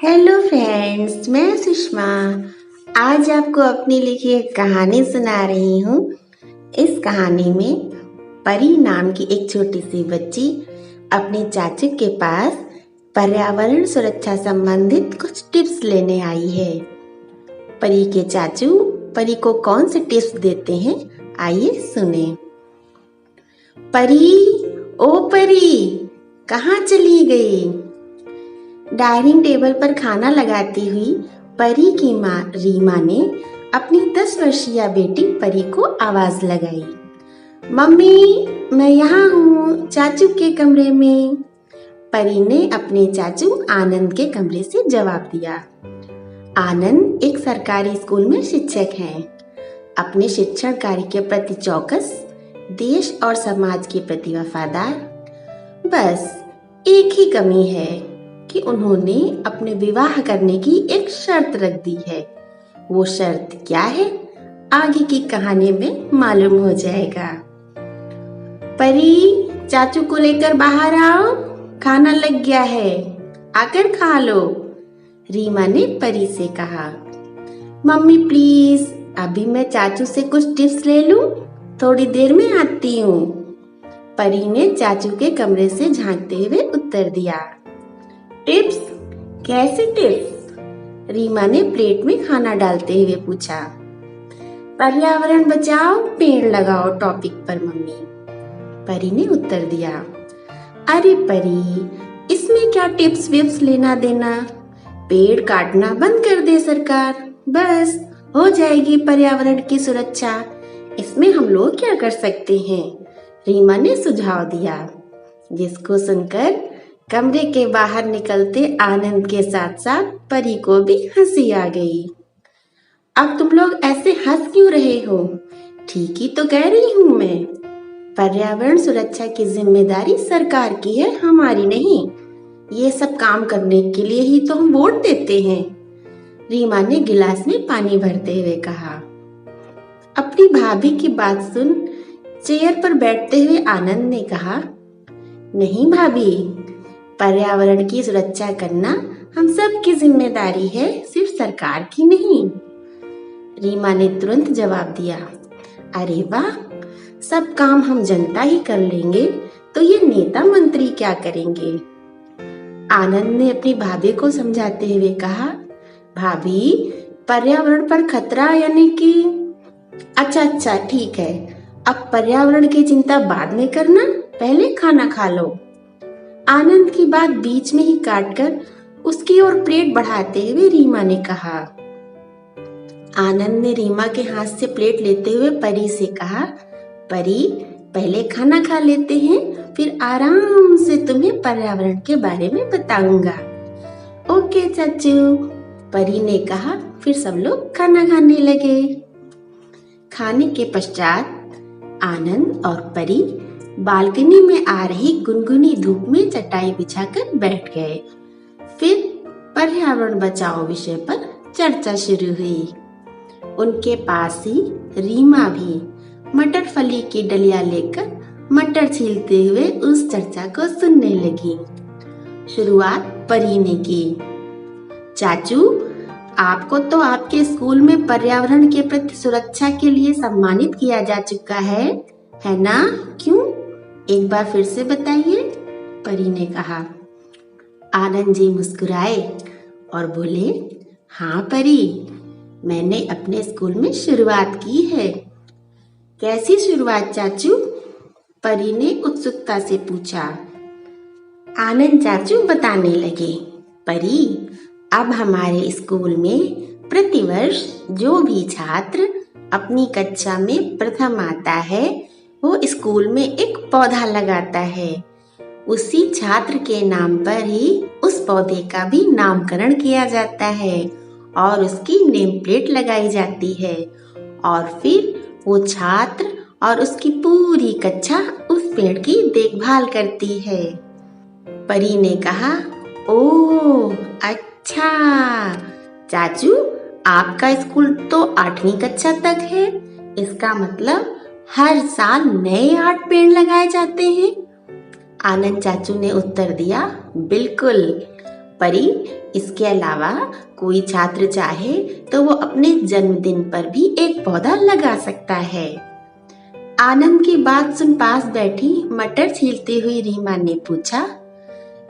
Hello friends, मैं सुषमा आज आपको अपनी लिखी एक कहानी सुना रही हूँ। इस कहानी में परी नाम की एक छोटी सी बच्ची अपने चाचू के पास पर्यावरण सुरक्षा संबंधित कुछ टिप्स लेने आई है। परी के चाचू परी को कौन से टिप्स देते हैं, आइए सुने। परी, ओ परी, कहाँ चली गई? डाइनिंग टेबल पर खाना लगाती हुई परी की माँ रीमा ने अपनी 10 वर्षीय बेटी परी को आवाज लगाई। मम्मी, मैं यहाँ हूँ, चाचू के कमरे में। परी ने अपने चाचू आनंद के कमरे से जवाब दिया। आनंद एक सरकारी स्कूल में शिक्षक हैं। अपने शिक्षण कार्य के प्रति चौकस, देश और समाज के प्रति वफादार। बस एक ही कमी है कि उन्होंने अपने विवाह करने की एक शर्त रख दी है। वो शर्त क्या है, आगे की कहानी में मालूम हो जाएगा। परी, चाचू को लेकर बाहर आओ, खाना लग गया है, आकर खा लो, रीमा ने परी से कहा। मम्मी प्लीज, अभी मैं चाचू से कुछ टिप्स ले लूं, थोड़ी देर में आती हूँ, परी ने चाचू के कमरे से झांकते हुए उत्तर दिया। टिप्स? कैसे टिप्स? रीमा ने प्लेट में खाना डालते हुए पूछा। पर्यावरण बचाओ, पेड़ लगाओ टॉपिक पर मम्मी, परी ने उत्तर दिया। अरे परी, इसमें क्या टिप्स विप्स लेना देना, पेड़ काटना बंद कर दे सरकार, बस हो जाएगी पर्यावरण की सुरक्षा, इसमें हम लोग क्या कर सकते हैं, रीमा ने सुझाव दिया। जिसको सुनकर कमरे के बाहर निकलते आनंद के साथ साथ परी को भी हंसी आ गई। अब तुम लोग ऐसे हंस क्यों रहे हो? ठीक ही तो कह रही हूँ मैं। पर्यावरण सुरक्षा की जिम्मेदारी सरकार की है, हमारी नहीं। ये सब काम करने के लिए ही तो हम वोट देते हैं, रीमा ने गिलास में पानी भरते हुए कहा। अपनी भाभी की बात सुन चेयर पर बैठते हुए आनंद ने कहा, नहीं भाभी, पर्यावरण की सुरक्षा करना हम सब की जिम्मेदारी है, सिर्फ सरकार की नहीं, रीमा ने तुरंत जवाब दिया। अरे वाह, सब काम हम जनता ही कर लेंगे तो ये नेता मंत्री क्या करेंगे? आनंद ने अपनी भाभी को समझाते हुए कहा। भाभी, पर्यावरण पर खतरा यानी कि अच्छा ठीक है, अब पर्यावरण की चिंता बाद में करना, पहले खाना खा लो। आनंद की बात बीच में ही काटकर उसकी ओर प्लेट बढ़ाते हुए रीमा ने कहा। आनंद ने रीमा के हाथ से प्लेट लेते हुए परी से कहा, परी, पहले खाना खा लेते हैं, फिर आराम से तुम्हें पर्यावरण के बारे में बताऊंगा। ओके चाचू, परी ने कहा। फिर सब लोग खाना खाने लगे। खाने के पश्चात आनंद और परी बालकनी में आ रही गुनगुनी धूप में चटाई बिछाकर बैठ गए। फिर पर्यावरण बचाओ विषय पर चर्चा शुरू हुई। उनके पास ही रीमा भी मटर फली की डलिया लेकर मटर छीलते हुए उस चर्चा को सुनने लगी। शुरुआत परी ने की। चाचू, आपको तो आपके स्कूल में पर्यावरण के प्रति सुरक्षा के लिए सम्मानित किया जा चुका है ना? क्यों? एक बार फिर से बताइए, परी ने कहा। आनंद जी मुस्कुराए और बोले, हाँ परी, मैंने अपने स्कूल में शुरुआत की है। कैसी शुरुआत चाचू? परी ने उत्सुकता से पूछा। आनंद चाचू बताने लगे। परी, अब हमारे स्कूल में प्रतिवर्ष जो भी छात्र अपनी कक्षा में प्रथम आता है, वो स्कूल में एक पौधा लगाता है। उसी छात्र के नाम पर ही उस पौधे का भी नामकरण किया जाता है और उसकी नेम प्लेट लगाई जाती है, और फिर वो छात्र और उसकी पूरी कक्षा उस पेड़ की देखभाल करती है। परी ने कहा, ओह अच्छा चाचू, आपका स्कूल तो 8वीं कक्षा तक है, इसका मतलब हर साल नए 8 पेड़ लगाए जाते हैं? आनंद चाचू ने उत्तर दिया, बिल्कुल, परी, इसके अलावा कोई छात्र चाहे तो वो अपने जन्मदिन पर भी एक पौधा लगा सकता है। आनंद की बात सुन पास बैठी मटर छीलती हुई रीमा ने पूछा,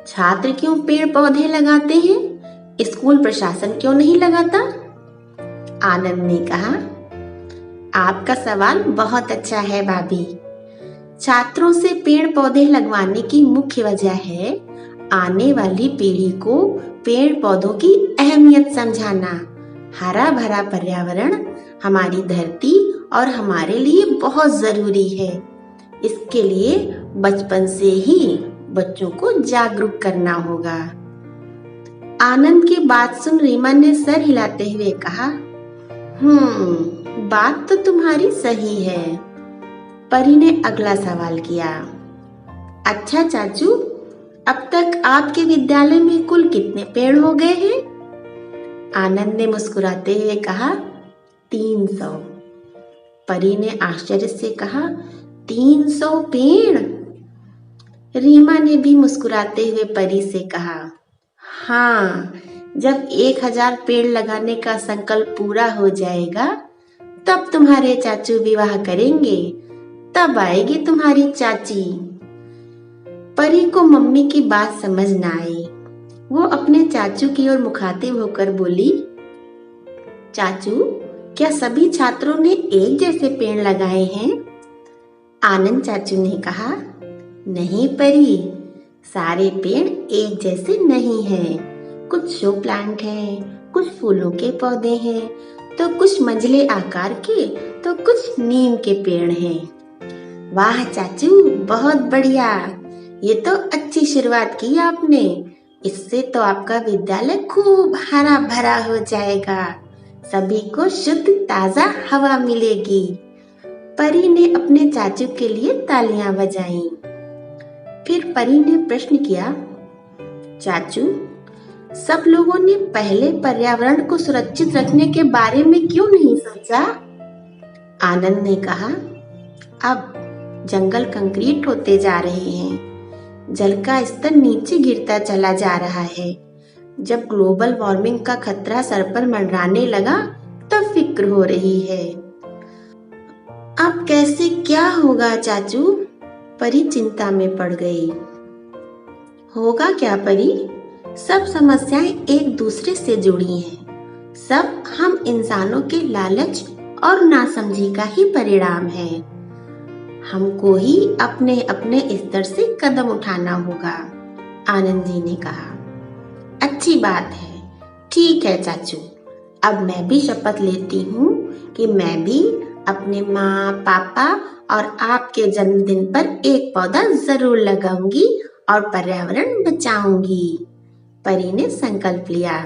छात्र क्यों पेड़ पौधे लगाते हैं? स्कूल प्रशासन क्यों नहीं लगाता? आनंद ने कहा, आपका सवाल बहुत अच्छा है भाभी। छात्रों से पेड़ पौधे लगवाने की मुख्य वजह है आने वाली पीढ़ी को पेड़ पौधों की अहमियत समझाना। हरा भरा पर्यावरण हमारी धरती और हमारे लिए बहुत जरूरी है। इसके लिए बचपन से ही बच्चों को जागरूक करना होगा। आनंद की बात सुन रीमा ने सर हिलाते हुए कहा, बात तो तुम्हारी सही है। परी ने अगला सवाल किया, अच्छा चाचू, अब तक आपके विद्यालय में कुल कितने पेड़ हो गए हैं? आनंद ने मुस्कुराते हुए कहा, 300। परी ने आश्चर्य से कहा, 300 पेड़? रीमा ने भी मुस्कुराते हुए परी से कहा, हाँ, जब 1000 पेड़ लगाने का संकल्प पूरा हो जाएगा तब तुम्हारे चाचू विवाह करेंगे, तब आएगी तुम्हारी चाची। परी को मम्मी की बात समझ न आई। वो अपने चाचू की ओर मुखातिब होकर बोली, चाचू, क्या सभी छात्रों ने एक जैसे पेड़ लगाए हैं? आनंद चाचू ने कहा, नहीं परी, सारे पेड़ एक जैसे नहीं हैं। कुछ शो प्लांट हैं, कुछ फूलों के पौधे हैं, तो कुछ मंझले आकार के, तो कुछ नीम के पेड़ हैं। वाह चाचू, बहुत बढ़िया। ये तो अच्छी शुरुआत की आपने। इससे तो आपका विद्यालय खूब हरा भरा हो जाएगा। सभी को शुद्ध ताजा हवा मिलेगी। परी ने अपने चाचू के लिए तालियां बजाईं। फिर परी ने प्रश्न किया, चाचू, सब लोगों ने पहले पर्यावरण को सुरक्षित रखने के बारे में क्यों नहीं सोचा? आनंद ने कहा, अब जंगल कंक्रीट होते जा रहे हैं, जल का स्तर नीचे गिरता चला जा रहा है। जब ग्लोबल वार्मिंग का खतरा सर पर मंडराने लगा तब फिक्र हो रही है। अब कैसे क्या होगा चाचू? परी चिंता में पड़ गई। होगा क्या परी? सब समस्याएं एक दूसरे से जुड़ी हैं। सब हम इंसानों के लालच और नासमझी का ही परिणाम है। हमको ही अपने अपने स्तर से कदम उठाना होगा, आनंद जी ने कहा। अच्छी बात है, ठीक है चाचू, अब मैं भी शपथ लेती हूँ कि मैं भी अपने माँ, पापा और आपके जन्मदिन पर एक पौधा जरूर लगाऊंगी और पर्यावरण बचाऊंगी। परी ने संकल्प लिया।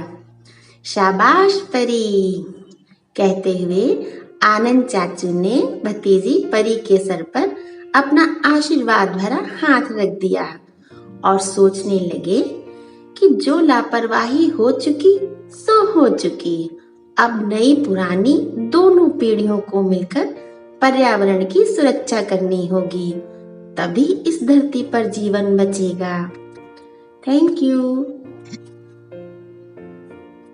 शाबाश परी, कहते हुए आनंद चाचू ने भतीजी परी के सर पर अपना आशीर्वाद भरा हाथ रख दिया और सोचने लगे कि जो लापरवाही हो चुकी सो हो चुकी। अब नई पुरानी दोनों पीढ़ियों को मिलकर पर्यावरण की सुरक्षा करनी होगी, तभी इस धरती पर जीवन बचेगा। Thank you.